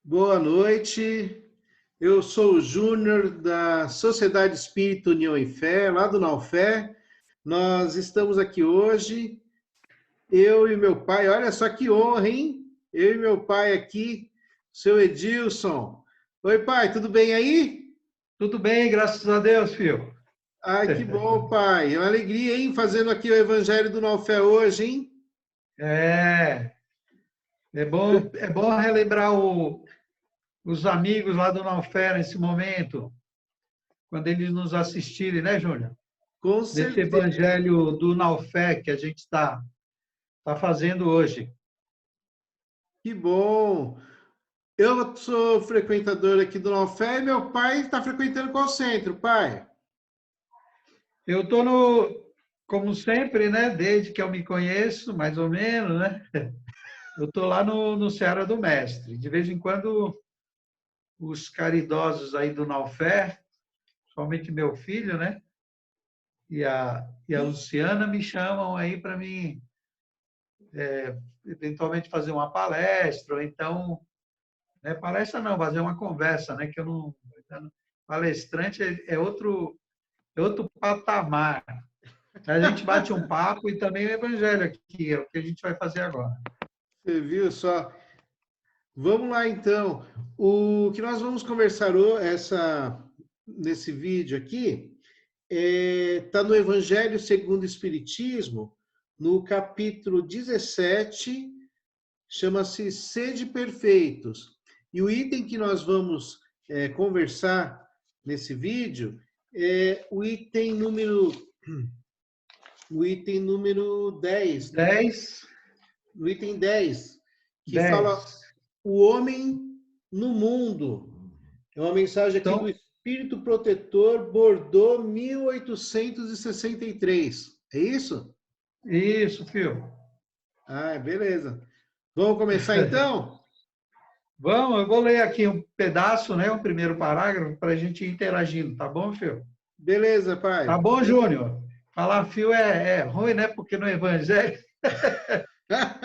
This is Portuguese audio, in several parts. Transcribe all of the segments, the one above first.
Boa noite, eu sou o Júnior da Sociedade Espírita União e Fé, lá do Naufé. Nós estamos aqui hoje, eu e meu pai, olha só que honra, hein? Eu e meu pai aqui, seu Edilson. Oi, pai, tudo bem aí? Tudo bem, graças a Deus, filho. Ai, que bom, pai. É uma alegria, hein? Fazendo aqui o Evangelho do Naufé hoje, hein? É, é bom relembrar os amigos lá do Naufé nesse momento, quando eles nos assistirem, né, Júnior? Com Nesse certeza, evangelho do Naufé que a gente tá fazendo hoje. que bom. Eu sou frequentador aqui do Naufé e meu pai está frequentando qual centro, pai? Eu estou como sempre, né, desde que eu me conheço, mais ou menos, né? Eu estou lá no Seara do Mestre. De vez em quando, os caridosos aí do Naufé, somente meu filho, né? E a Luciana me chamam aí para mim, eventualmente, fazer uma palestra, ou então, né, palestra não, fazer uma conversa, né, que eu não. Palestrante é outro patamar. A gente bate um papo e também o evangelho aqui, é o que a gente vai fazer agora. Você viu só? Vamos lá, então. O que nós vamos conversar nesse vídeo aqui está no Evangelho segundo o Espiritismo, no capítulo 17, chama-se Sede Perfeitos. E o item que nós vamos conversar nesse vídeo é o item número 10, 10, o item 10, que fala 10. o homem no mundo. É uma mensagem aqui do Então, Espírito Protetor Bordeaux 1863. É isso? isso, filho. Ah, beleza. Vamos começar então? Vamos, eu vou ler aqui um pedaço, né, o primeiro parágrafo, para a gente ir interagindo, tá bom, filho? Beleza, Tá pai. bom, Júnior? Falar fio é ruim, né? Porque no Evangelho.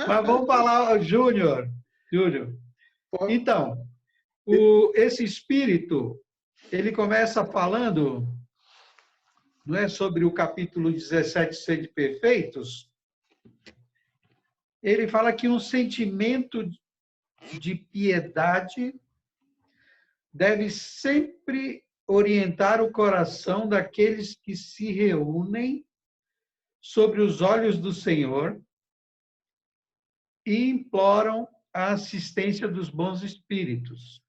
Mas vamos falar, Júnior. Júnior. Então, esse espírito, ele começa falando, não é, sobre o capítulo 17, Sede Perfeitos. Ele fala que um sentimento de piedade deve sempre orientar o coração daqueles que se reúnem sobre os olhos do Senhor e imploram a assistência dos bons espíritos.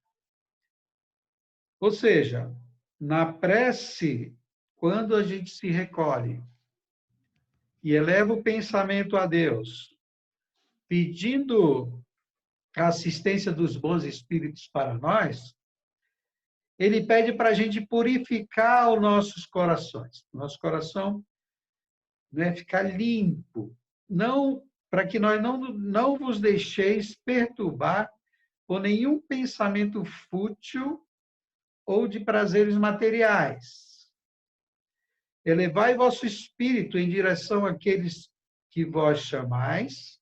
Ou seja, na prece, quando a gente se recolhe e eleva o pensamento a Deus, pedindo a assistência dos bons espíritos para nós, ele pede para a gente purificar os nossos corações. Nosso coração, né, ficar limpo. Não, para que nós não vos deixeis perturbar por nenhum pensamento fútil ou de prazeres materiais. Elevai vosso espírito em direção àqueles que vós chamais,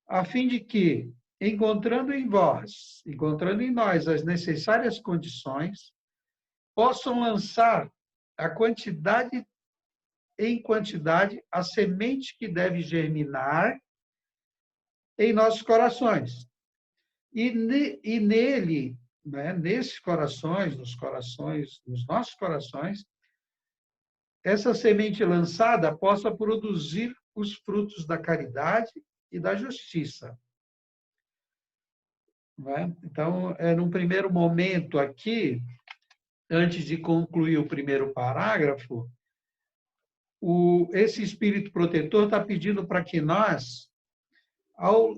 a fim de que, encontrando em nós as necessárias condições, possam lançar a quantidade em quantidade a semente que deve germinar em nossos corações. E nele, né, nesses corações, nos nossos corações, essa semente lançada possa produzir os frutos da caridade e da justiça. Não é? Então, num primeiro momento aqui, antes de concluir o primeiro parágrafo, esse espírito protetor está pedindo para que nós, ao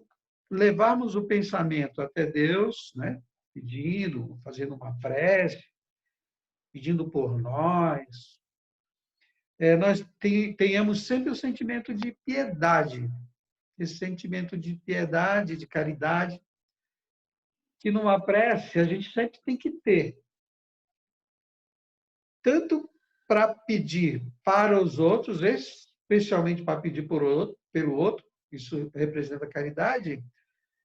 levarmos o pensamento até Deus, né, pedindo, fazendo uma prece, pedindo por nós, nós tenhamos sempre o sentimento de piedade, esse sentimento de piedade, de caridade, que numa prece a gente sempre tem que ter, tanto para pedir para os outros, especialmente para pedir pelo outro, isso representa a caridade,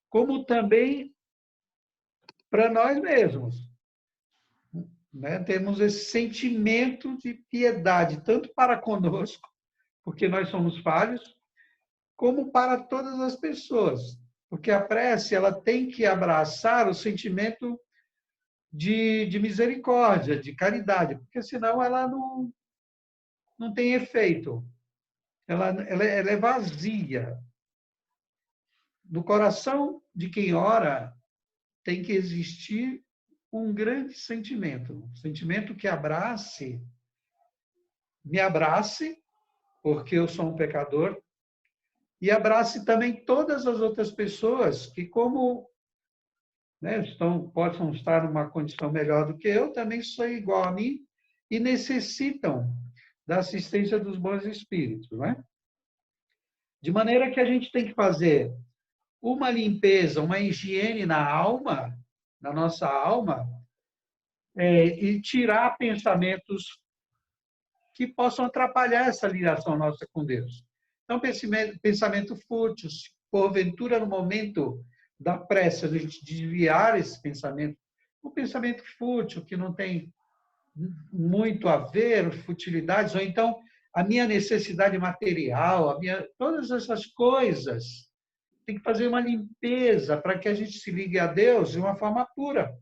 como também para nós mesmos. Né? Temos esse sentimento de piedade, tanto para conosco, porque nós somos falhos, como para todas as pessoas. Porque a prece ela tem que abraçar o sentimento de misericórdia, de caridade, porque senão ela não tem efeito. Ela é vazia. No coração de quem ora tem que existir um grande sentimento, um sentimento que me abrace, porque eu sou um pecador, e abrace também todas as outras pessoas que, como né, possam estar numa condição melhor do que eu, também sou igual a mim e necessitam da assistência dos bons espíritos. Né? De maneira que a gente tem que fazer uma limpeza, uma higiene na alma, na nossa alma, e tirar pensamentos que possam atrapalhar essa ligação nossa com Deus. Então, pensamento fútil, se porventura no momento da prece a gente desviar esse pensamento, um pensamento fútil que não tem muito a ver, futilidades, ou então a minha necessidade material, todas essas coisas, tem que fazer uma limpeza para que a gente se ligue a Deus de uma forma pura,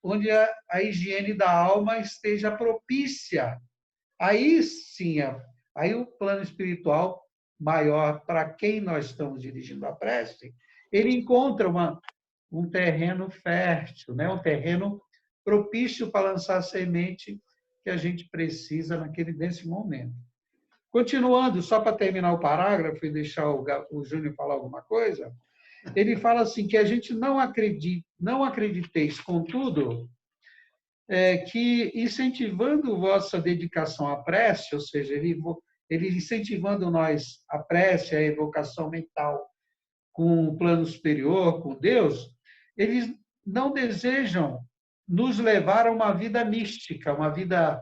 onde a higiene da alma esteja propícia. Aí sim, aí o plano espiritual maior para quem nós estamos dirigindo a prece, ele encontra um terreno fértil, né? Um terreno propício para lançar a semente que a gente precisa nesse momento. Continuando, só para terminar o parágrafo e deixar o Júnior falar alguma coisa, ele fala assim que a gente não acrediteis, contudo, que incentivando vossa dedicação à prece, ou seja, ele incentivando nós a prece, a evocação mental com o plano superior, com Deus, eles não desejam nos levar a uma vida mística, uma vida,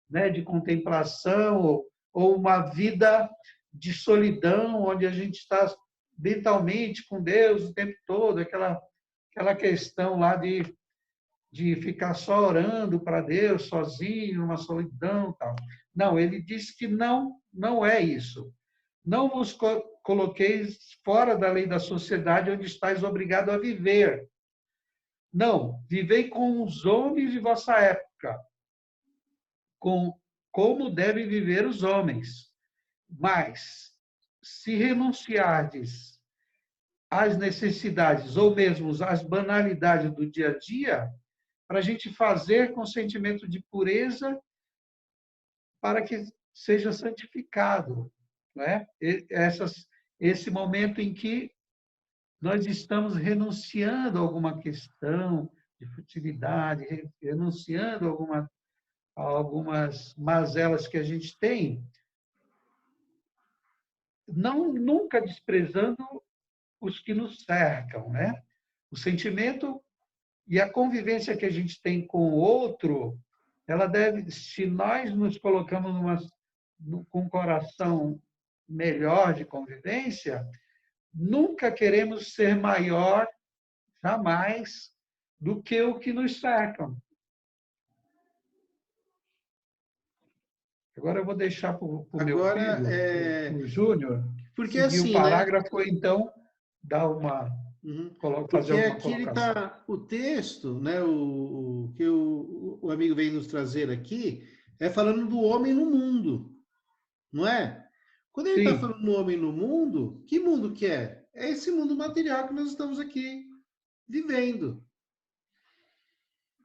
né, de contemplação, ou uma vida de solidão, onde a gente está mentalmente com Deus o tempo todo, aquela questão lá de ficar só orando para Deus, sozinho, numa solidão. Tal. Não, ele diz que não é isso. Não vos coloqueis fora da lei da sociedade onde estáis obrigado a viver. Não, vivei com os homens de vossa época, como devem viver os homens. Mas, se renunciardes às necessidades ou mesmo às banalidades do dia a dia, para a gente fazer com sentimento de pureza para que seja santificado. Né? Esse momento em que nós estamos renunciando a alguma questão de futilidade, renunciando a algumas mazelas que a gente tem, nunca desprezando os que nos cercam. Né? O sentimento e a convivência que a gente tem com o outro, ela deve, se nós nos colocamos com um coração melhor de convivência, nunca queremos ser maior, jamais, do que o que nos cercam. Agora eu vou deixar para o meu filho, o Júnior, porque seguir assim, o parágrafo, né? Então, dar uma... Porque aqui ele está, o texto, né, o que o amigo veio nos trazer aqui, é falando do homem no mundo, não é? Quando ele está falando do homem no mundo, que mundo que é? É esse mundo material que nós estamos aqui vivendo.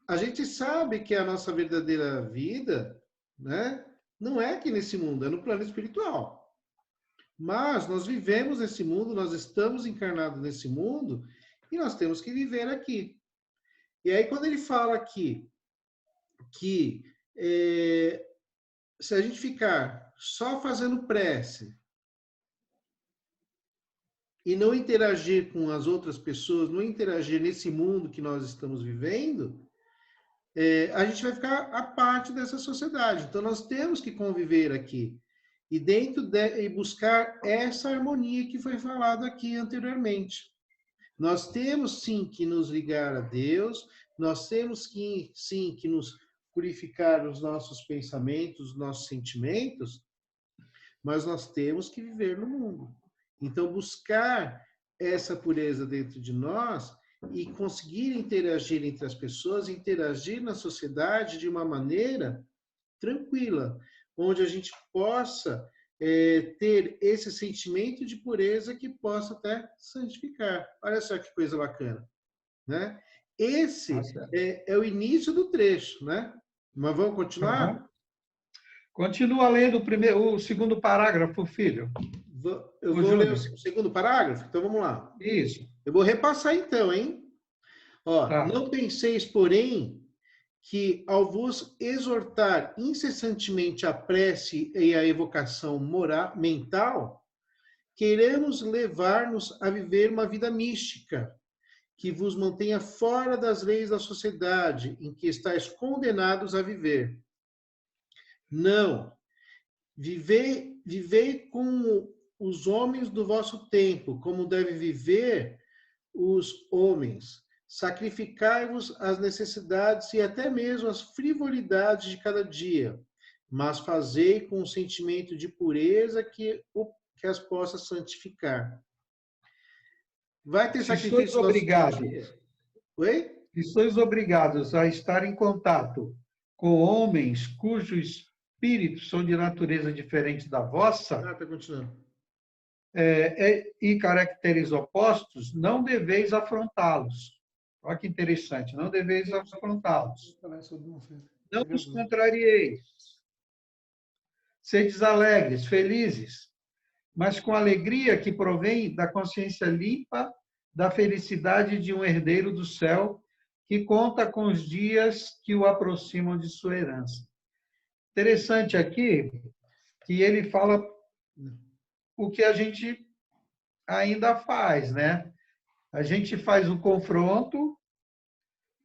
A gente sabe que a nossa verdadeira vida, né, não é aqui nesse mundo, é no plano espiritual. Mas nós vivemos nesse mundo, nós estamos encarnados nesse mundo e nós temos que viver aqui. E aí, quando ele fala aqui que se a gente ficar só fazendo prece e não interagir com as outras pessoas, não interagir nesse mundo que nós estamos vivendo, a gente vai ficar à parte dessa sociedade. Então, nós temos que conviver aqui. E e buscar essa harmonia que foi falado aqui anteriormente. Nós temos sim que nos ligar a Deus, nós temos que sim que nos purificar os nossos pensamentos, os nossos sentimentos, mas nós temos que viver no mundo. Então, buscar essa pureza dentro de nós e conseguir interagir entre as pessoas, interagir na sociedade de uma maneira tranquila, onde a gente possa ter esse sentimento de pureza que possa até santificar. Olha só que coisa bacana, né? Esse Nossa. é o início do trecho, né? Mas vamos continuar? Uhum. Continua lendo o segundo parágrafo, filho. Eu O vou ler o Júnior. segundo parágrafo, então vamos lá. Isso. Eu vou repassar então, hein? Ó, Tá. não penseis, porém, que ao vos exortar incessantemente a prece e a evocação moral, mental, queremos levar-nos a viver uma vida mística, que vos mantenha fora das leis da sociedade em que estáis condenados a viver. Não. Vivei com os homens do vosso tempo, como devem viver os homens. Sacrificai-vos às necessidades e até mesmo às frivolidades de cada dia, mas fazei com um sentimento de pureza que as possa santificar. Vai ter Se sois sacrifício nosso dia a obrigados, dia? Oi? se sois obrigados a estar em contato com homens cujos espíritos são de natureza diferente da vossa, Ah, tá continuando. e caracteres opostos, não deveis afrontá-los. Olha que interessante, não deveis afrontá-los. Não os contrarieis. Sedes alegres, felizes, mas com alegria que provém da consciência limpa da felicidade de um herdeiro do céu que conta com os dias que o aproximam de sua herança. Interessante aqui que ele fala o que a gente ainda faz, né? A gente faz o confronto,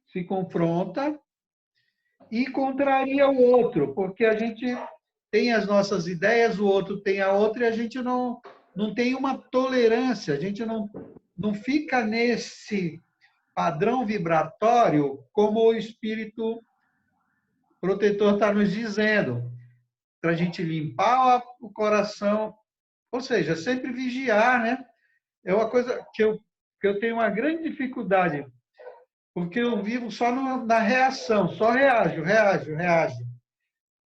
se confronta e contraria o outro, porque a gente tem as nossas ideias, o outro tem a outra e a gente não tem uma tolerância, a gente não fica nesse padrão vibratório como o espírito protetor está nos dizendo, para a gente limpar o coração, ou seja, sempre vigiar, né? É uma coisa que eu tenho uma grande dificuldade, porque eu vivo só na reação, só reajo.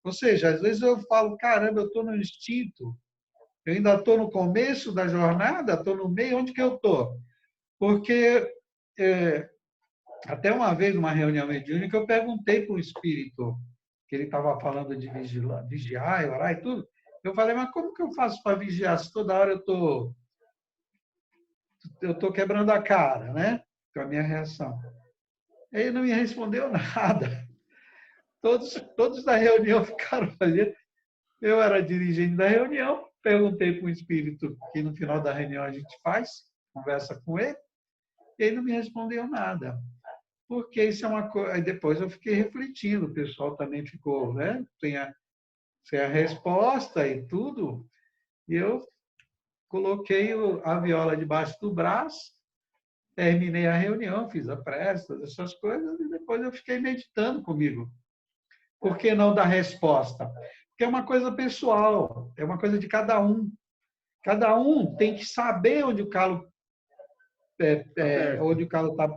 Ou seja, às vezes eu falo, caramba, eu estou no instinto, eu ainda estou no começo da jornada, estou no meio, onde que eu estou? Porque até uma vez, numa reunião mediúnica, eu perguntei para o espírito, que ele estava falando de vigiar, orar e tudo, eu falei, mas como que eu faço para vigiar se toda hora eu tô quebrando a cara, né? Com a minha reação. Ele não me respondeu nada. Todos da reunião ficaram olhando. Eu era dirigente da reunião, perguntei para o espírito, que no final da reunião a gente faz, conversa com ele, e ele não me respondeu nada. Porque isso é uma coisa. Aí depois eu fiquei refletindo, o pessoal também ficou, né? Tem a resposta e tudo, e eu coloquei a viola debaixo do braço, terminei a reunião, fiz a prece, todas essas coisas, e depois eu fiquei meditando comigo. Por que não dar resposta? Porque é uma coisa pessoal, é uma coisa de cada um. Cada um tem que saber onde o calo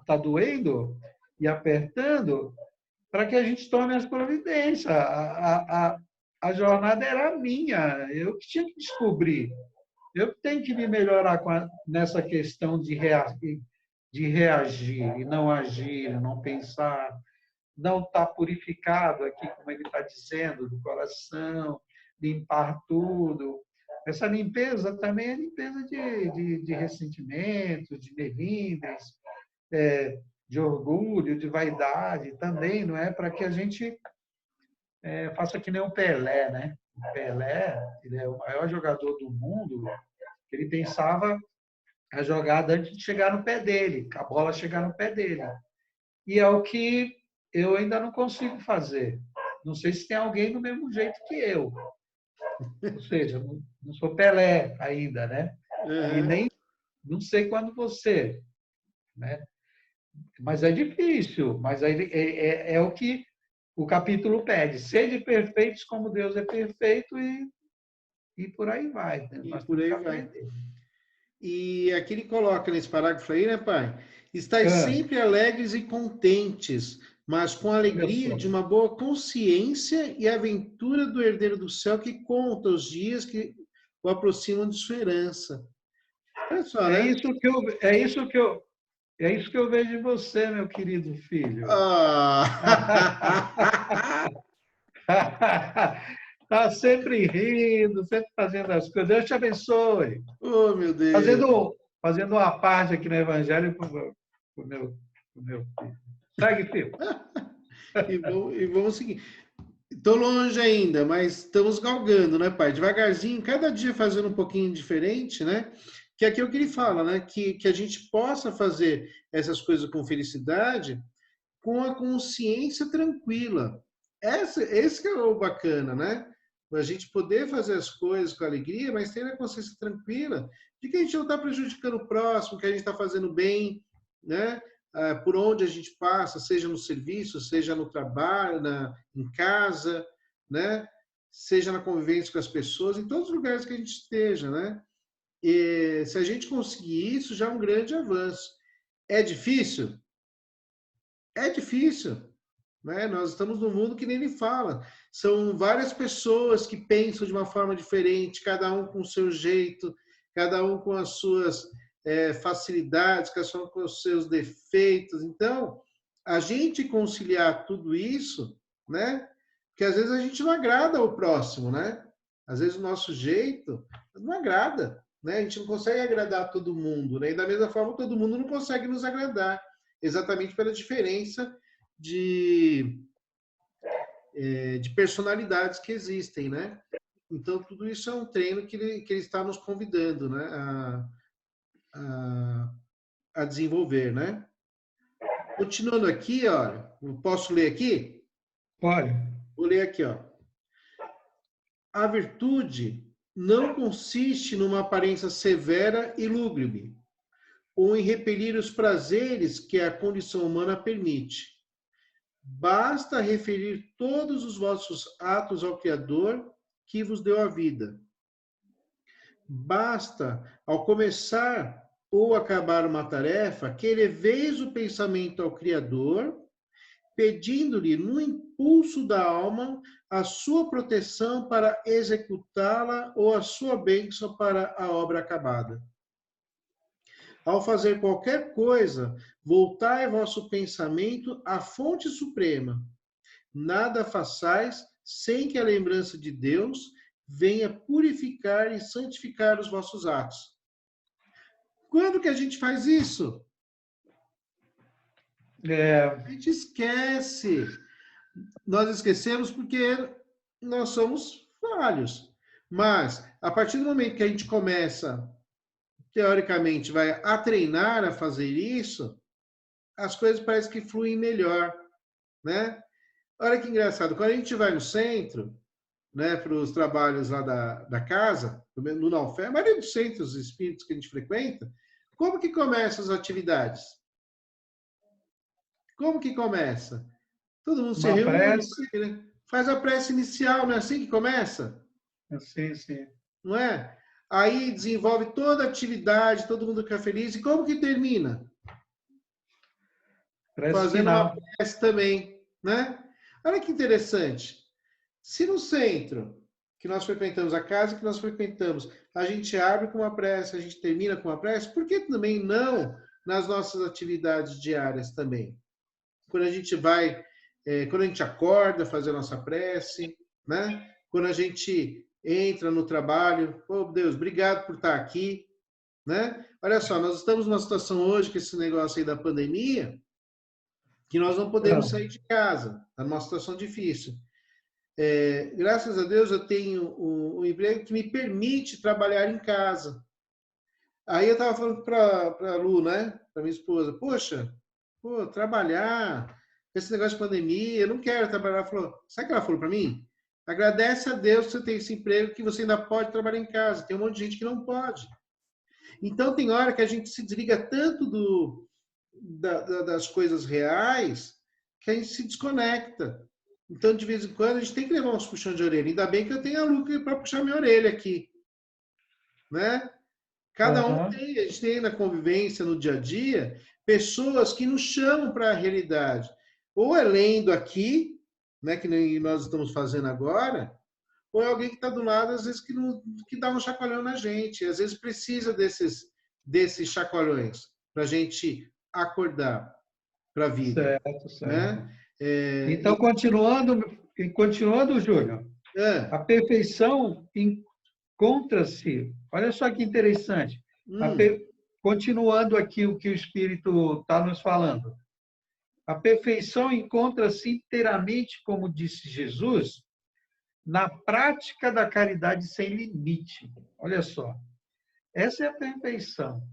está doendo e apertando, para que a gente tome as providências. A jornada era minha, eu que tinha que descobrir. Eu tenho que me melhorar nessa questão de reagir e não agir, não pensar, não estar purificado aqui, como ele está dizendo, do coração, limpar tudo. Essa limpeza também é limpeza de ressentimento, de melindres, de orgulho, de vaidade também, não é? Para que a gente faça que nem o Pelé, né? O Pelé, ele é o maior jogador do mundo, ele pensava a jogada antes de chegar no pé dele, a bola chegar no pé dele. E é o que eu ainda não consigo fazer. Não sei se tem alguém do mesmo jeito que eu. Ou seja, não sou Pelé ainda, né? E nem não sei quando você. né? Mas é difícil, mas é o que o capítulo pede. Sede perfeitos como Deus é perfeito e por aí vai, né? E Nós por temos que aí vai. aprender. E aqui ele coloca nesse parágrafo aí, né, pai? Estais Ah, sempre alegres e contentes, mas com a olha alegria só. de uma boa consciência e aventura do herdeiro do céu que conta os dias que o aproximam de sua herança. Olha só, É né? isso que eu, é isso que eu, é isso que eu vejo em você, meu querido filho. Ah! Está sempre rindo, sempre fazendo as coisas. Deus te abençoe. Oh, meu Deus! Fazendo uma parte aqui no Evangelho para o meu filho. Segue, filho. E vamos seguir. Estou longe ainda, mas estamos galgando, né, pai? Devagarzinho, cada dia fazendo um pouquinho diferente, né? Que é aquilo que ele fala, né? Que a gente possa fazer essas coisas com felicidade, com a consciência tranquila. Esse que é o bacana, né? A gente poder fazer as coisas com alegria, mas ter a consciência tranquila de que a gente não está prejudicando o próximo, que a gente está fazendo bem, né? Por onde a gente passa, seja no serviço, seja no trabalho, em casa, né? Seja na convivência com as pessoas, em todos os lugares que a gente esteja, né? E se a gente conseguir isso, já é um grande avanço. É difícil? É difícil, né? Nós estamos num mundo que nem ele fala. São várias pessoas que pensam de uma forma diferente, cada um com o seu jeito, cada um com as suas facilidades, cada um com os seus defeitos. Então, a gente conciliar tudo isso, né? Porque às vezes a gente não agrada ao próximo, né? Às vezes o nosso jeito não agrada, né? A gente não consegue agradar todo mundo, né? E da mesma forma, todo mundo não consegue nos agradar, exatamente pela diferença de de personalidades que existem, né? Então, tudo isso é um treino que ele está nos convidando, né? A, a desenvolver, né? Continuando aqui, ó, posso ler aqui? Pode. Vou ler aqui, ó. A virtude não consiste numa aparência severa e lúgubre, ou em repelir os prazeres que a condição humana permite. Basta referir todos os vossos atos ao Criador que vos deu a vida. Basta, ao começar ou acabar uma tarefa, que eleveis o pensamento ao Criador, pedindo-lhe, no impulso da alma, a sua proteção para executá-la ou a sua bênção para a obra acabada. Ao fazer qualquer coisa, voltai vosso pensamento à fonte suprema. Nada façais sem que a lembrança de Deus venha purificar e santificar os vossos atos. Quando que a gente faz isso? A gente esquece. Nós esquecemos porque nós somos falhos. Mas, a partir do momento que a gente começa, teoricamente, vai a treinar a fazer isso, as coisas parecem que fluem melhor, né? Olha que engraçado, quando a gente vai no centro, né, para os trabalhos lá da casa, no Naufé, a maioria dos centros espíritos que a gente frequenta, como que começam as atividades? Como que começa? Todo mundo se Uma reúne, prece. né? Faz a prece inicial, não é assim que começa? Sim, sim. Não é? Aí desenvolve toda a atividade, todo mundo fica feliz. E como que termina? Prece Fazendo uma final. prece também, né? Olha que interessante. Se no centro que nós frequentamos, a casa que nós frequentamos, a gente abre com uma prece, a gente termina com uma prece, por que também não nas nossas atividades diárias também? Quando a gente vai, quando a gente acorda, fazer a nossa prece, né? Quando a gente entra no trabalho, oh Deus, obrigado por estar aqui, né? Olha só, nós estamos numa situação hoje com esse negócio aí da pandemia, que nós não podemos sair de casa, está numa situação difícil. Graças a Deus eu tenho um emprego que me permite trabalhar em casa. Aí eu estava falando para a Lu, né, para minha esposa, poxa, trabalhar, esse negócio de pandemia, eu não quero trabalhar. Ela falou, sabe o que ela falou para mim? Agradece a Deus que você tem esse emprego, que você ainda pode trabalhar em casa. Tem um monte de gente que não pode. Então tem hora que a gente se desliga tanto das coisas reais que a gente se desconecta. Então, de vez em quando, a gente tem que levar uns puxões de orelha. Ainda bem que eu tenho a Luca para puxar minha orelha aqui, né? Cada um Aham. tem, a gente tem na convivência, no dia a dia, pessoas que nos chamam para a realidade. Ou é lendo aqui, né, que nem nós estamos fazendo agora, ou é alguém que está do lado, às vezes, que dá um chacoalhão na gente. Às vezes precisa desses chacoalhões para a gente acordar para a vida, Certo, certo. né? É, Então, continuando, Júnior, é, a perfeição encontra-se. Olha só que interessante. A hum, per- Continuando aqui o que o Espírito está nos falando. A perfeição encontra-se inteiramente, como disse Jesus, na prática da caridade sem limite. Olha só, essa é a perfeição.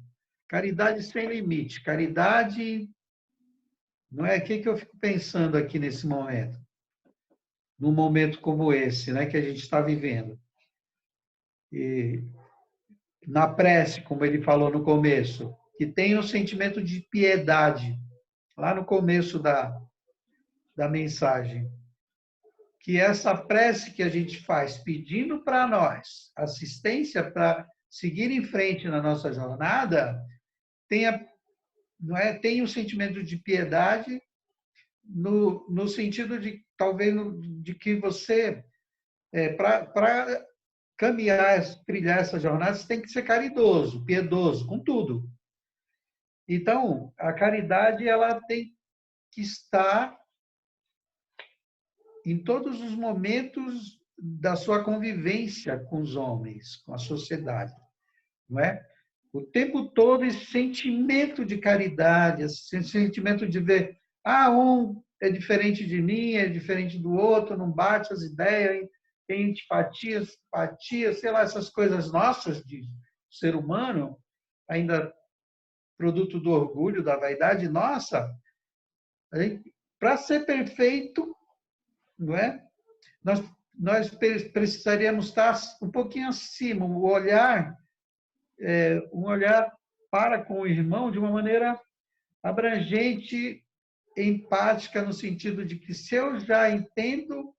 Caridade sem limite. Caridade, não é? O que eu fico pensando aqui nesse momento? Num momento como esse, né, que a gente está vivendo. E na prece, como ele falou no começo, que tem um sentimento de piedade, lá no começo da mensagem. Que essa prece que a gente faz pedindo para nós assistência para seguir em frente na nossa jornada, tenha, não é, tenha um sentimento de piedade no sentido de, talvez, de que você, para caminhar, trilhar essa jornada, você tem que ser caridoso, piedoso, com tudo. Então, a caridade ela tem que estar em todos os momentos da sua convivência com os homens, com a sociedade, não é? O tempo todo esse sentimento de caridade, esse sentimento de ver, um é diferente de mim, é diferente do outro, não bate as ideias, tem antipatia, simpatia, sei lá, essas coisas nossas de ser humano, ainda produto do orgulho, da vaidade nossa, para ser perfeito, não é? Nós, nós precisaríamos estar um pouquinho acima, um olhar para com o irmão de uma maneira abrangente, empática, no sentido de que se eu já entendo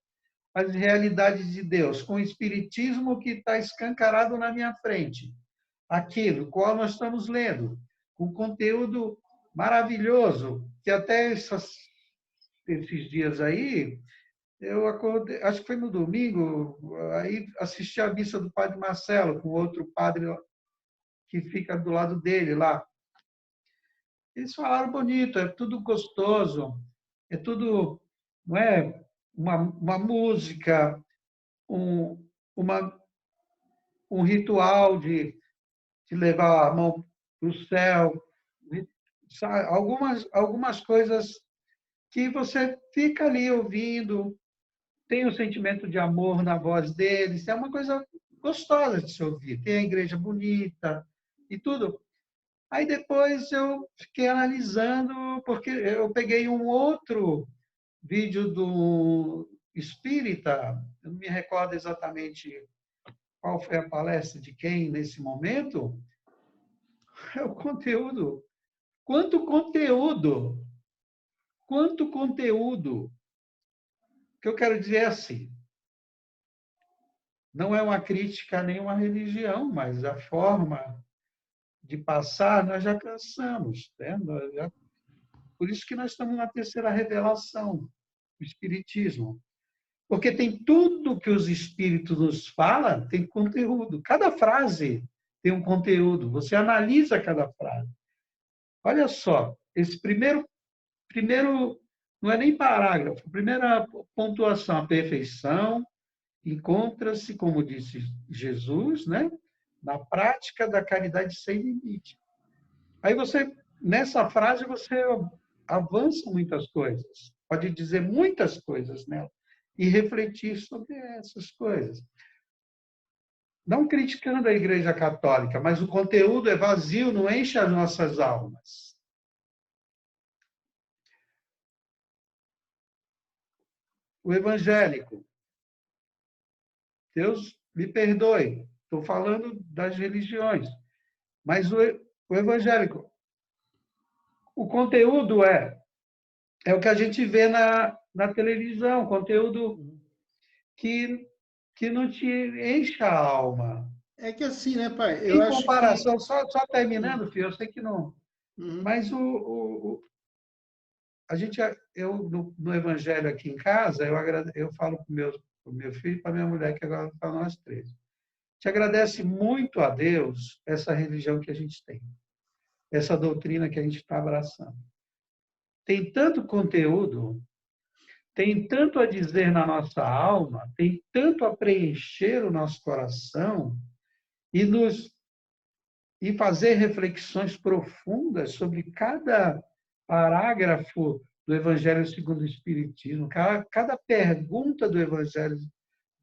as realidades de Deus, com o espiritismo que está escancarado na minha frente, aquilo qual nós estamos lendo, com conteúdo maravilhoso, que até esses dias aí, eu acordei, acho que foi no domingo, aí assisti a missa do Padre Marcelo, com outro padre que fica do lado dele lá. Eles falaram bonito, é tudo gostoso, é tudo, não é? Uma música, um, uma, um ritual de levar a mão para o céu, algumas coisas que você fica ali ouvindo, tem o sentimento de amor na voz deles, é uma coisa gostosa de se ouvir. Tem a igreja bonita e tudo. Aí depois eu fiquei analisando, porque eu peguei um outro vídeo do espírita, eu não me recordo exatamente qual foi a palestra de quem nesse momento, é o conteúdo. Quanto conteúdo! Quanto conteúdo! O que eu quero dizer é assim, não é uma crítica a nenhuma religião, mas a forma de passar nós já cansamos. Né? Por isso que nós estamos na terceira revelação, o Espiritismo. Porque tem tudo que os Espíritos nos falam, tem conteúdo. Cada frase tem um conteúdo. Você analisa cada frase. Olha só, esse primeiro não é nem parágrafo, a primeira pontuação, a perfeição, encontra-se, como disse Jesus, né, na prática da caridade sem limite. Aí você, nessa frase, você avança muitas coisas, pode dizer muitas coisas nela e refletir sobre essas coisas. Não criticando a Igreja Católica, mas o conteúdo é vazio, não enche as nossas almas. O evangélico, Deus me perdoe, estou falando das religiões, mas o evangélico, O conteúdo é o que a gente vê na televisão, conteúdo que não te enche a alma. É que assim, né, pai? Eu Em acho que... comparação, só terminando, filho, eu sei que não. Uhum, Mas a gente, eu no Evangelho aqui em casa, eu falo para o meu filho e para minha mulher, que agora para nós três. A gente agradece muito a Deus essa religião que a gente tem, essa doutrina que a gente está abraçando. Tem tanto conteúdo, tem tanto a dizer na nossa alma, tem tanto a preencher o nosso coração e e fazer reflexões profundas sobre cada parágrafo do Evangelho segundo o Espiritismo, cada pergunta do Evangelho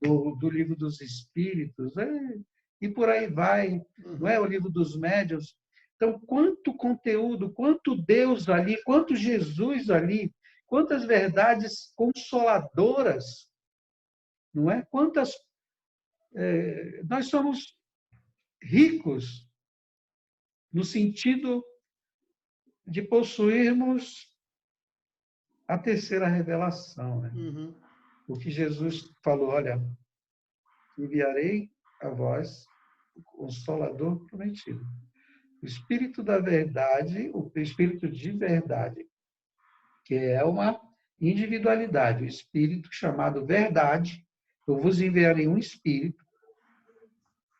do Livro dos Espíritos, e por aí vai, não é? O Livro dos Médiuns. Então, quanto conteúdo, quanto Deus ali, quanto Jesus ali, quantas verdades consoladoras, não é? Nós somos ricos no sentido de possuirmos a terceira revelação, né? uhum. O que Jesus falou, olha, enviarei a vós o Consolador prometido. O Espírito da Verdade, o Espírito de Verdade, que é uma individualidade, o Espírito chamado Verdade. Eu vos enviarei um Espírito,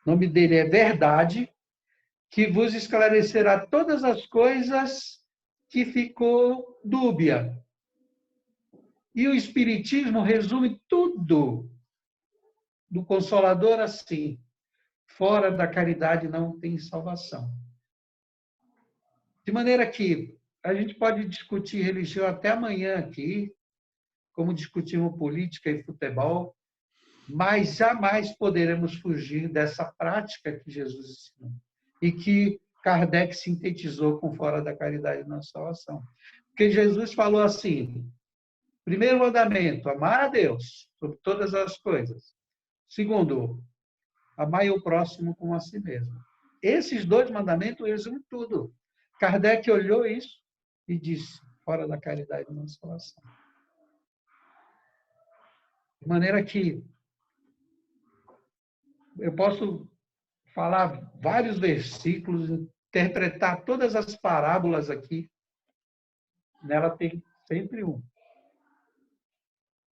o nome dele é Verdade, que vos esclarecerá todas as coisas que ficou dúbia. E o Espiritismo resume tudo do Consolador assim: fora da caridade não tem salvação. De maneira que a gente pode discutir religião até amanhã aqui, como discutimos política e futebol, mas jamais poderemos fugir dessa prática que Jesus ensinou e que Kardec sintetizou com fora da caridade não salvação. Porque Jesus falou assim: primeiro mandamento, amar a Deus sobre todas as coisas. Segundo, amar o próximo como a si mesmo. Esses dois mandamentos resumem tudo. Kardec olhou isso e disse: fora da caridade não salvação. De maneira que eu posso falar vários versículos, interpretar todas as parábolas aqui. Nela tem sempre um,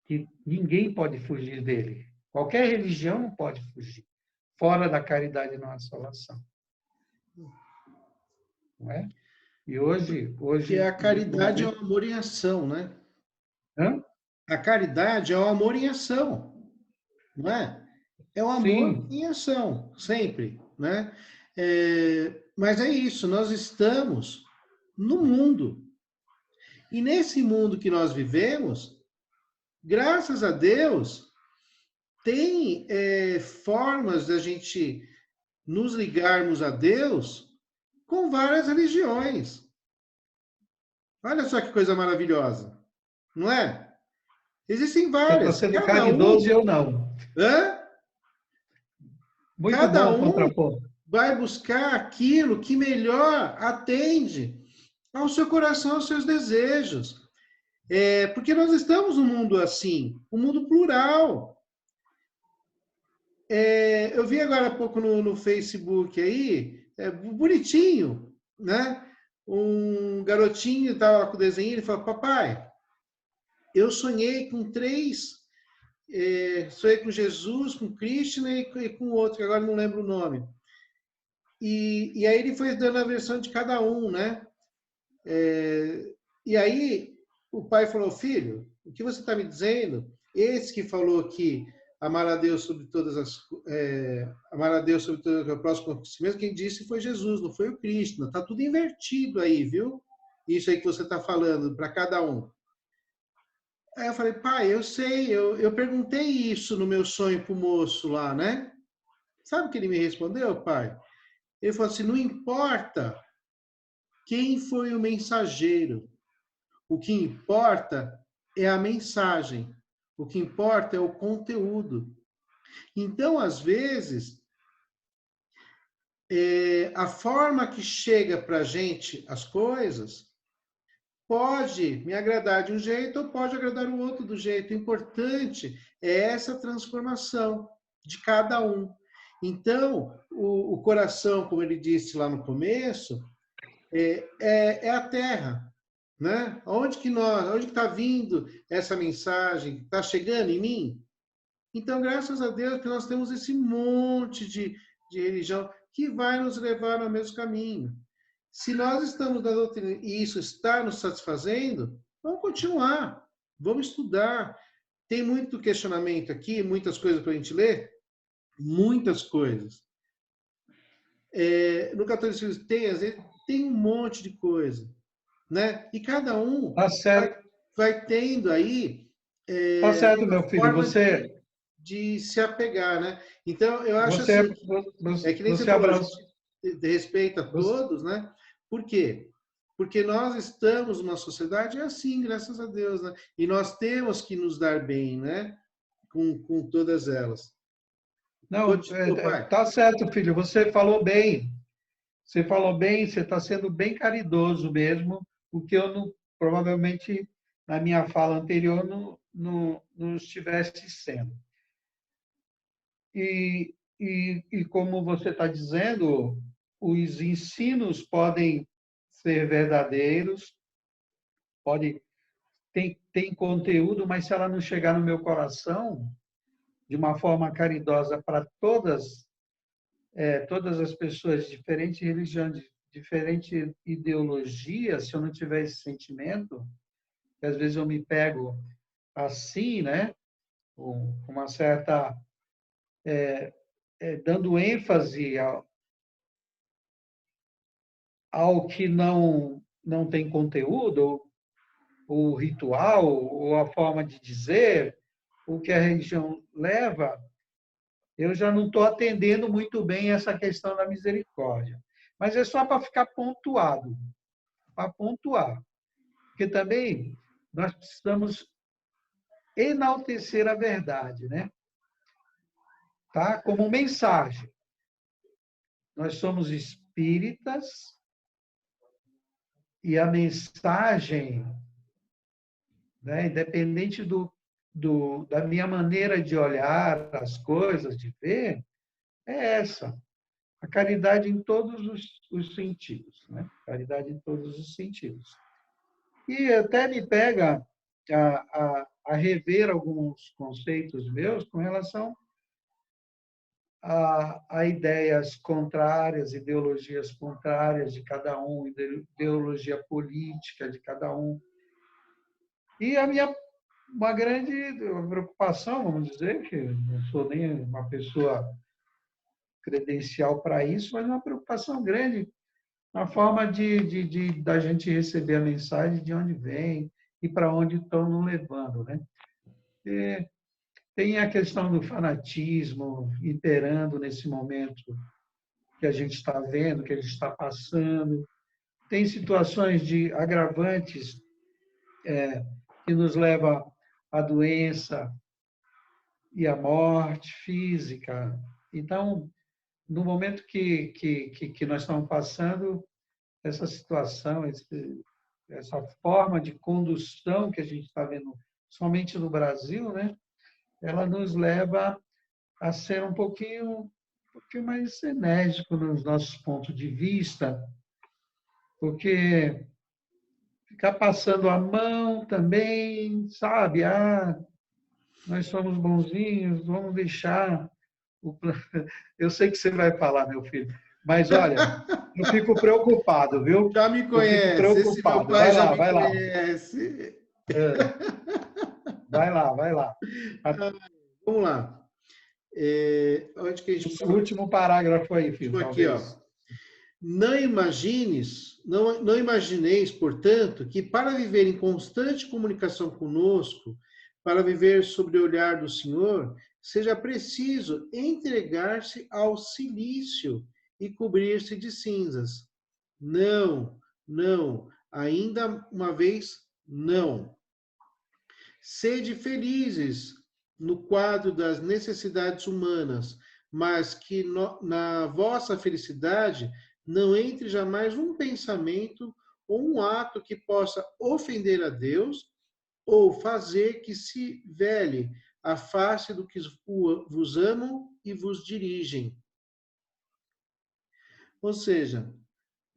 que ninguém pode fugir dele. Qualquer religião não pode fugir. Fora da caridade não há salvação. Não é? E Porque a no caridade é o momento... amor em ação, né? Hã? A caridade é o amor em ação, não é? É o amor Sim, em ação, sempre, né? Mas é isso, nós estamos no mundo. E nesse mundo que nós vivemos, graças a Deus, tem formas da gente nos ligarmos a Deus com várias religiões. Olha só que coisa maravilhosa, não é? Existem você está várias, sendo caridoso e eu não. hã? Muito Cada bom o um contraponto. vai buscar aquilo que melhor atende ao seu coração, aos seus desejos. Porque nós estamos num mundo assim, um mundo plural. Eu vi agora há pouco no Facebook aí, bonitinho, né? Um garotinho estava com o desenho, ele falou: papai, eu sonhei com três, sonhei com Jesus, com Krishna e com outro, que agora não lembro o nome. E aí ele foi dando a versão de cada um, né? E aí o pai falou: filho, o que você está me dizendo? Esse que falou que amar a Deus sobre todas as amar a Deus sobre todo o próximo como si mesmo, quem disse foi Jesus, não foi o Cristo. Está tudo invertido aí, viu? Isso aí que você está falando para cada um. Aí eu falei: pai, eu sei, eu perguntei isso no meu sonho para o moço lá, né? Sabe o que ele me respondeu, pai? Ele falou assim: não importa quem foi o mensageiro, o que importa é a mensagem, o que importa é o conteúdo. Então, às vezes, a forma que chega para a gente as coisas pode me agradar de um jeito ou pode agradar o outro do jeito. O importante é essa transformação de cada um. Então, o coração, como ele disse lá no começo, é a terra, né? Onde que está vindo essa mensagem? Está chegando em mim? Então, graças a Deus que nós temos esse monte de religião que vai nos levar ao mesmo caminho. Se nós estamos na doutrina e isso está nos satisfazendo, vamos continuar, vamos estudar. Tem muito questionamento aqui, muitas coisas para a gente ler, muitas coisas. No catolicismo às vezes, tem um monte de coisa, né? E cada um Tá certo. vai tendo aí Tá certo, meu filho. forma de se apegar, né? Então, eu acho Você, assim, que nem você falou, a gente respeita todos, né? Por quê? Porque nós estamos numa sociedade assim, graças a Deus, né? E nós temos que nos dar bem, né? Com todas elas. Não, tá certo, filho. Você falou bem. Você falou bem, você está sendo bem caridoso mesmo, o que eu não, provavelmente, na minha fala anterior, não estivesse sendo. E como você está dizendo, os ensinos podem ser verdadeiros, tem conteúdo, mas se ela não chegar no meu coração de uma forma caridosa para todas as pessoas de diferentes religiões, de diferente ideologia, se eu não tiver esse sentimento, que às vezes eu me pego assim, né, com uma certa dando ênfase ao que não tem conteúdo, ou ritual, ou a forma de dizer, o que a religião leva, eu já não estou atendendo muito bem essa questão da misericórdia. Mas é só para ficar pontuado, para pontuar. Porque também nós precisamos enaltecer a verdade, né? Tá? Como mensagem. Nós somos espíritas e a mensagem, né, independente da minha maneira de olhar as coisas, de ver, é essa. A caridade em todos os sentidos, né? Caridade em todos os sentidos. E até me pega a rever alguns conceitos meus com relação a ideias contrárias, ideologias contrárias de cada um, ideologia política de cada um. E uma grande preocupação, vamos dizer, que não sou nem uma pessoa credencial para isso, mas uma preocupação grande na forma da gente receber a mensagem, de onde vem e para onde estão nos levando, né? E tem a questão do fanatismo imperando nesse momento que a gente está vendo, que a gente está passando. Tem situações de agravantes que nos levam à doença e à morte física. Então, no momento que nós estamos passando, essa situação, essa forma de condução que a gente está vendo somente no Brasil, né? Ela nos leva a ser um pouquinho mais enérgico nos nossos pontos de vista, porque ficar passando a mão também, sabe? Nós somos bonzinhos, vamos deixar Eu sei que você vai falar, meu filho, mas olha, eu fico preocupado, viu? Já me conhece, eu fico esse meu preocupado. pai já me Vai lá. conhece. Vai lá. Vamos lá. Onde que a gente... O último parágrafo aí, filho, aqui, talvez. ó. Não imagineis, portanto, que para viver em constante comunicação conosco, para viver sob o olhar do Senhor, seja preciso entregar-se ao silício e cobrir-se de cinzas. Não, ainda uma vez, não. Sede felizes no quadro das necessidades humanas, mas que na vossa felicidade não entre jamais um pensamento ou um ato que possa ofender a Deus ou fazer que se vele a face do que vos amam e vos dirigem. Ou seja,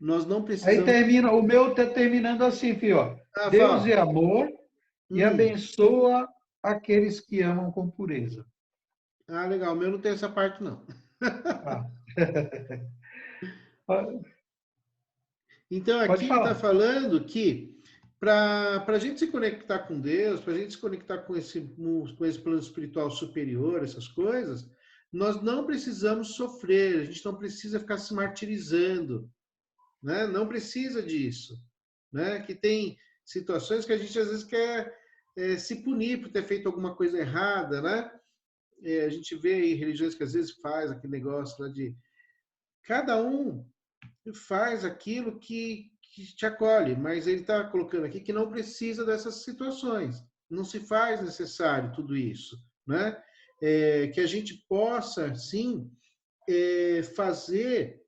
nós não Aí precisamos... termina, o meu está terminando assim, filho. Ó. Ah, Deus é fala. amor e abençoa aqueles que amam com pureza. Ah, legal. O meu não tem essa parte, não. Ah. Então, Pode aqui ele está falar. falando que para a gente se conectar com Deus, para a gente se conectar com esse plano espiritual superior, essas coisas, nós não precisamos sofrer, a gente não precisa ficar se martirizando, né? Não precisa disso, né? Que tem situações que a gente às vezes quer se punir por ter feito alguma coisa errada, né? A gente vê aí religiões que às vezes faz aquele negócio lá de cada um faz aquilo que te acolhe, mas ele está colocando aqui que não precisa dessas situações, não se faz necessário tudo isso, né? Que a gente possa, sim, fazer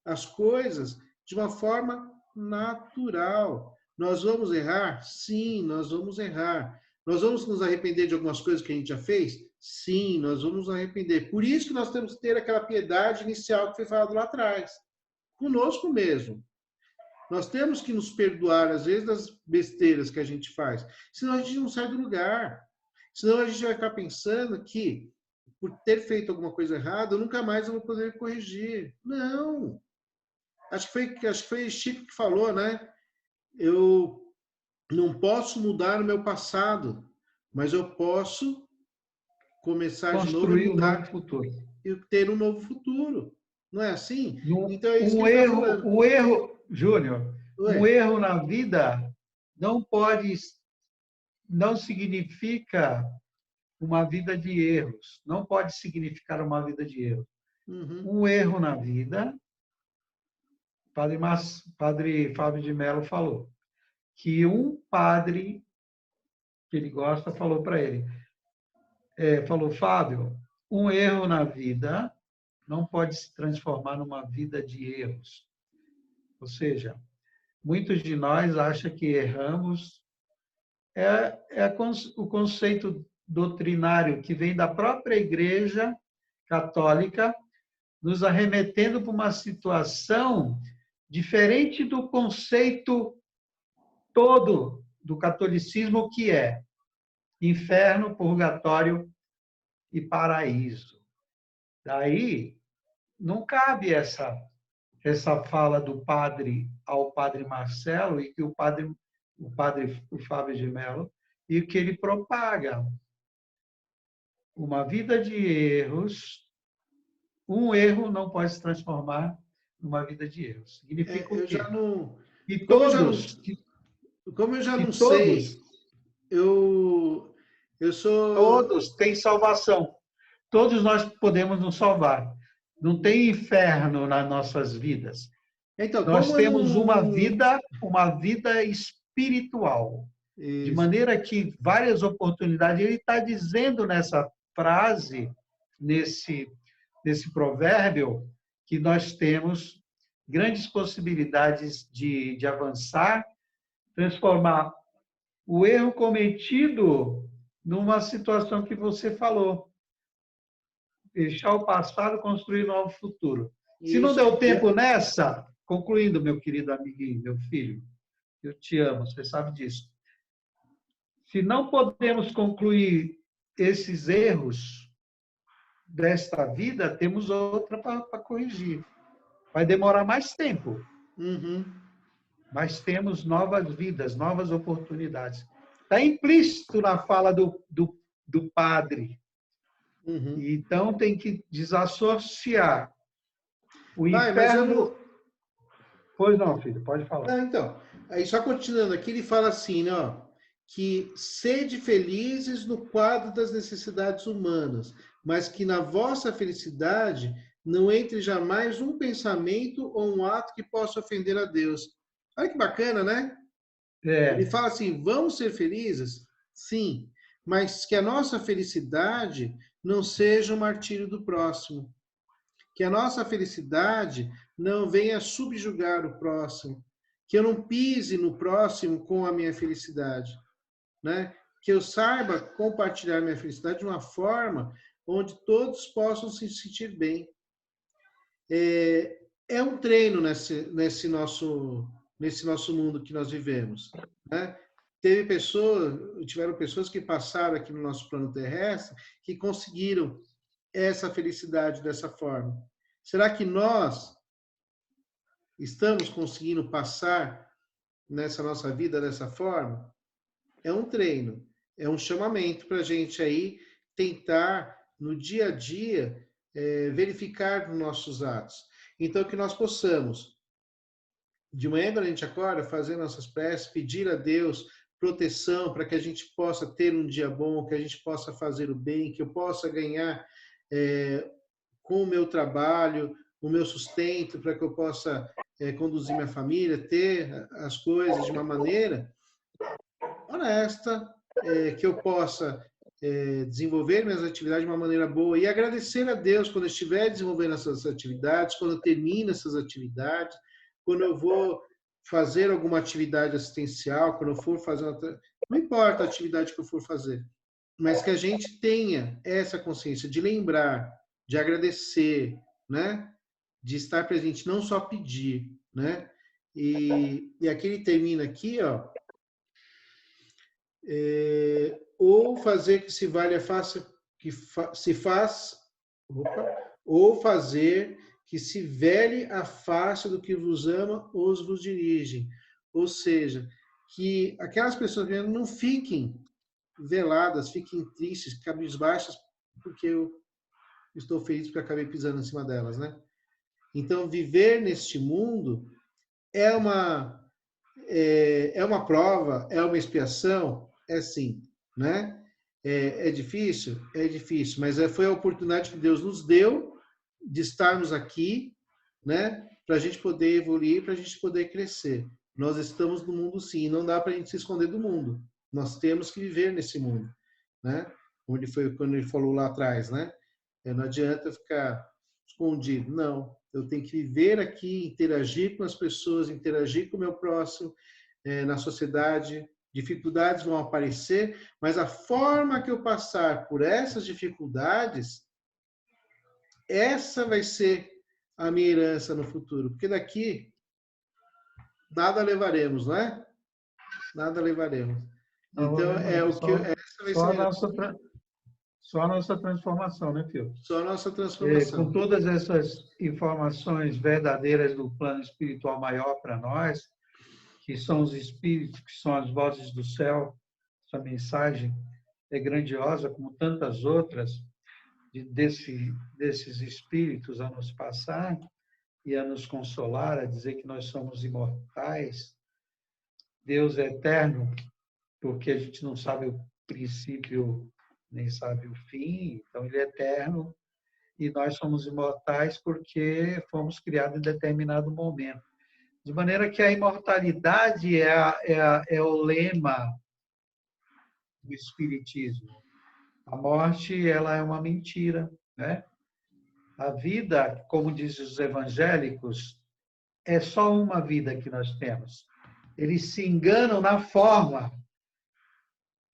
as coisas de uma forma natural. Nós vamos errar? Sim, nós vamos errar. Nós vamos nos arrepender de algumas coisas que a gente já fez? Sim, nós vamos nos arrepender. Por isso que nós temos que ter aquela piedade inicial que foi falado lá atrás. Conosco mesmo. Nós temos que nos perdoar, às vezes, das besteiras que a gente faz. Senão a gente não sai do lugar. Senão a gente vai ficar pensando que, por ter feito alguma coisa errada, eu nunca mais vou poder corrigir. Não. Acho que foi Chico que falou, né? Eu não posso mudar o meu passado, mas eu posso começar de novo e Construir um novo mudar futuro. e ter um novo futuro. Não é assim? Um, Então é isso que um ele está erro, falando. um erro, Júnior, um Ué? erro na vida não significa uma vida de erros. Não pode significar uma vida de erros. Uhum. Um erro na vida, Padre Fábio de Mello falou, que um padre que ele gosta falou para ele, falou, Fábio, um erro na vida não pode se transformar numa vida de erros. Ou seja, muitos de nós acham que erramos. O conceito doutrinário que vem da própria Igreja Católica, nos arremetendo para uma situação diferente do conceito todo do catolicismo, que é inferno, purgatório e paraíso. Daí, não cabe essa fala do padre ao padre Marcelo e que o padre Fábio de Mello, e que ele propaga uma vida de erros. Um erro não pode se transformar numa vida de erros. Significa o Eu já quê? não, Que como eu já não, todos, como eu já que não sei, todos, eu sou, todos têm salvação. Todos nós podemos nos salvar. Não tem inferno nas nossas vidas. então, Nós como eu temos não, uma vida espiritual. De isso, maneira que várias oportunidades, ele está dizendo nessa frase, nesse provérbio, que nós temos grandes possibilidades de avançar, transformar o erro cometido numa situação que você falou. Deixar o passado, construir um novo futuro. Se não isso, deu tempo nessa, concluindo, meu querido amiguinho, meu filho, eu te amo, você sabe disso. Se não podemos concluir esses erros desta vida, temos outra para corrigir. Vai demorar mais tempo, uhum, mas temos novas vidas, novas oportunidades. Está implícito na fala do padre. uhum. Então, tem que desassociar o Pai, mas eu inferno. não, Pois não, filho, pode falar. não, então, aí só continuando aqui, ele fala assim, né, ó, que sede felizes no quadro das necessidades humanas, mas que na vossa felicidade não entre jamais um pensamento ou um ato que possa ofender a Deus. Olha que bacana, né? Ele É, fala assim: vamos ser felizes? Sim, mas que a nossa felicidade não seja o martírio do próximo. Que a nossa felicidade não venha subjugar o próximo. que eu não pise no próximo com a minha felicidade, né? Que eu saiba compartilhar minha felicidade de uma forma onde todos possam se sentir bem. É um treino nesse nosso mundo que nós vivemos, né? Tiveram pessoas que passaram aqui no nosso plano terrestre que conseguiram essa felicidade dessa forma. Será que nós estamos conseguindo passar nessa nossa vida dessa forma? É um treino, é um chamamento para a gente aí tentar, no dia a dia, verificar nossos atos. Então, que nós possamos, de manhã, quando a gente acorda, fazer nossas preces, pedir a Deus proteção para que a gente possa ter um dia bom, que a gente possa fazer o bem, que eu possa ganhar com o meu trabalho, o meu sustento, para que eu possa conduzir minha família, ter as coisas de uma maneira honesta, que eu possa desenvolver minhas atividades de uma maneira boa e agradecer a Deus quando eu estiver desenvolvendo essas atividades, quando eu termino essas atividades, quando eu vou fazer alguma atividade assistencial, quando eu for fazer não importa a atividade que eu for fazer, mas que a gente tenha essa consciência de lembrar, de agradecer, né? De estar presente, não só pedir, né? E aqui ele termina aqui, ó, ou fazer que se valha faça que se faz, ou fazer que se vele a face do que vos ama, os vos dirigem. Ou seja, que aquelas pessoas que não fiquem veladas, fiquem tristes, cabisbaixas, porque eu estou feliz porque acabei pisando em cima delas, né? Então, viver neste mundo é uma prova, é uma expiação, é sim, né? É difícil? É difícil, mas foi a oportunidade que Deus nos deu de estarmos aqui, né? Para a gente poder evoluir, para a gente poder crescer. Nós estamos no mundo sim, não dá para a gente se esconder do mundo. Nós temos que viver nesse mundo, né? Onde foi quando ele falou lá atrás, né? Não adianta ficar escondido, não. Eu tenho que viver aqui, interagir com as pessoas, interagir com o meu próximo, na sociedade. Dificuldades vão aparecer, mas a forma que eu passar por essas dificuldades, essa vai ser a minha herança no futuro. Porque daqui, nada levaremos, não é? Nada levaremos. Então, essa vai ser só a nossa transformação, né, Fio? só a nossa transformação. Com todas essas informações verdadeiras do plano espiritual maior para nós, que são os espíritos, que são as vozes do céu, essa mensagem é grandiosa, como tantas outras, desses espíritos a nos passar e a nos consolar, a dizer que nós somos imortais. Deus é eterno, porque a gente não sabe o princípio, nem sabe o fim, então ele é eterno, e nós somos imortais porque fomos criados em determinado momento. De maneira que a imortalidade é o lema do Espiritismo. A morte, ela é uma mentira, né? A vida, como dizem os evangélicos, é só uma vida que nós temos. Eles se enganam na forma.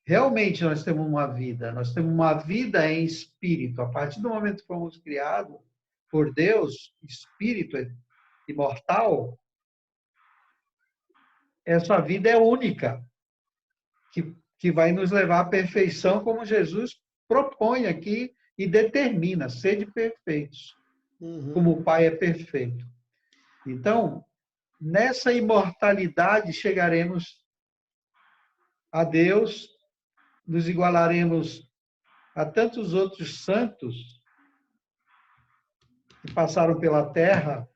Realmente nós temos uma vida em espírito. A partir do momento que fomos criados por Deus, espírito imortal, essa vida é única, que vai nos levar à perfeição, como Jesus propõe aqui e determina, sede perfeitos, como o Pai é perfeito. Então, nessa imortalidade chegaremos a Deus, nos igualaremos a tantos outros santos que passaram pela Terra,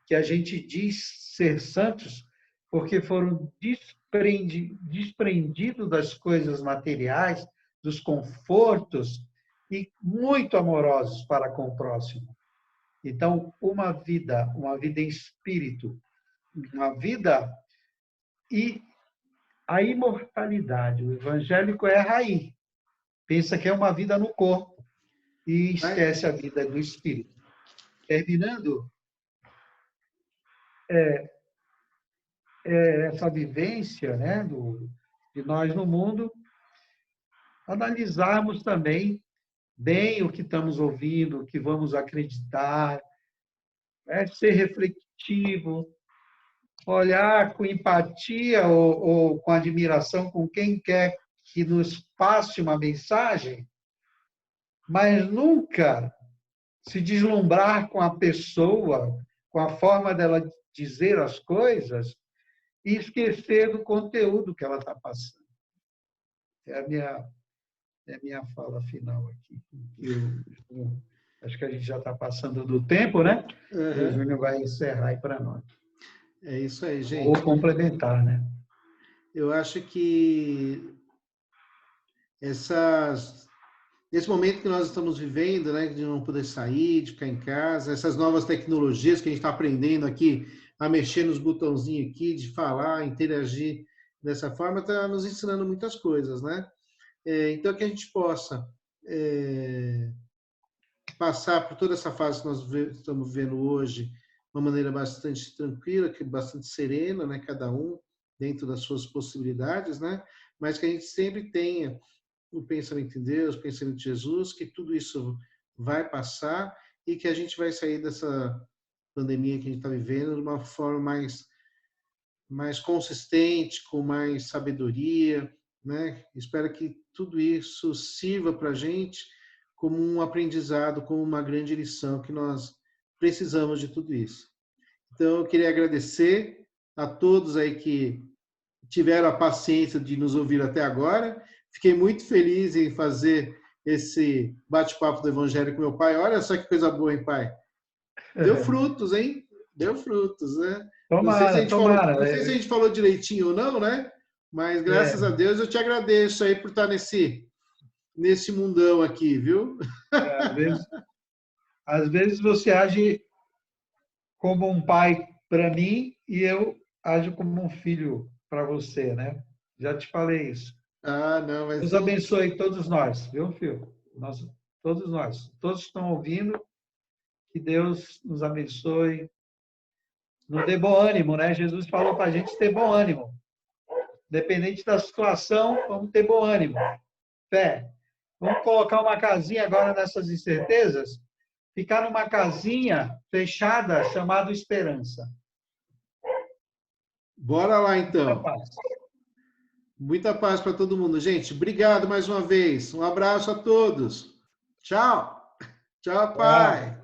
que a gente diz ser santos, porque foram desprendidos das coisas materiais, dos confortos, e muito amorosos para com o próximo. Então, uma vida em espírito, uma vida e a imortalidade. O evangélico erra aí. Pensa que é uma vida no corpo e esquece a vida do espírito. Terminando, essa vivência, né, de nós no mundo, analisarmos também bem o que estamos ouvindo, o que vamos acreditar, né, ser reflexivo, olhar com empatia ou com admiração com quem quer que nos passe uma mensagem, mas nunca se deslumbrar com a pessoa, com a forma dela dizer as coisas e esquecer do conteúdo que ela está passando. É a minha fala final aqui. Acho que a gente já está passando do tempo, né? O Júnior vai encerrar aí para nós. É isso aí, gente. Ou complementar, né? Eu acho que esse momento que nós estamos vivendo, né, de não poder sair, de ficar em casa, essas novas tecnologias que a gente está aprendendo aqui a mexer nos botãozinhos aqui, de falar, interagir dessa forma, está nos ensinando muitas coisas, né? Então, que a gente possa passar por toda essa fase que nós estamos vivendo hoje de uma maneira bastante tranquila, bastante serena, né? Cada um dentro das suas possibilidades, né? Mas que a gente sempre tenha o pensamento em Deus, o pensamento em Jesus, que tudo isso vai passar e que a gente vai sair dessa pandemia que a gente está vivendo de uma forma mais consistente, com mais sabedoria, né? Espero que tudo isso sirva para a gente como um aprendizado, como uma grande lição, que nós precisamos de tudo isso. Então, eu queria agradecer a todos aí que tiveram a paciência de nos ouvir até agora. Fiquei muito feliz em fazer esse bate-papo do Evangelho com meu pai. Olha só que coisa boa, hein, pai? Deu frutos, hein? Deu frutos, né? Tomara, tomara. Não sei se a gente falou direitinho ou não, né? Mas graças a Deus eu te agradeço aí por estar nesse mundão aqui, viu? Às vezes você age como um pai para mim e eu ajo como um filho para você, né? Já te falei isso. Não, mas Deus abençoe todos nós, viu, filho? Todos nós. Todos estão ouvindo. Que Deus nos abençoe. Nos dê bom ânimo, né? Jesus falou para a gente ter bom ânimo. Independente da situação, vamos ter bom ânimo. Fé. Vamos colocar uma casinha agora nessas incertezas. Ficar numa casinha fechada chamada esperança. Bora lá, então. Muita paz. Muita paz para todo mundo. Gente, obrigado mais uma vez. Um abraço a todos. Tchau. Tchau, pai.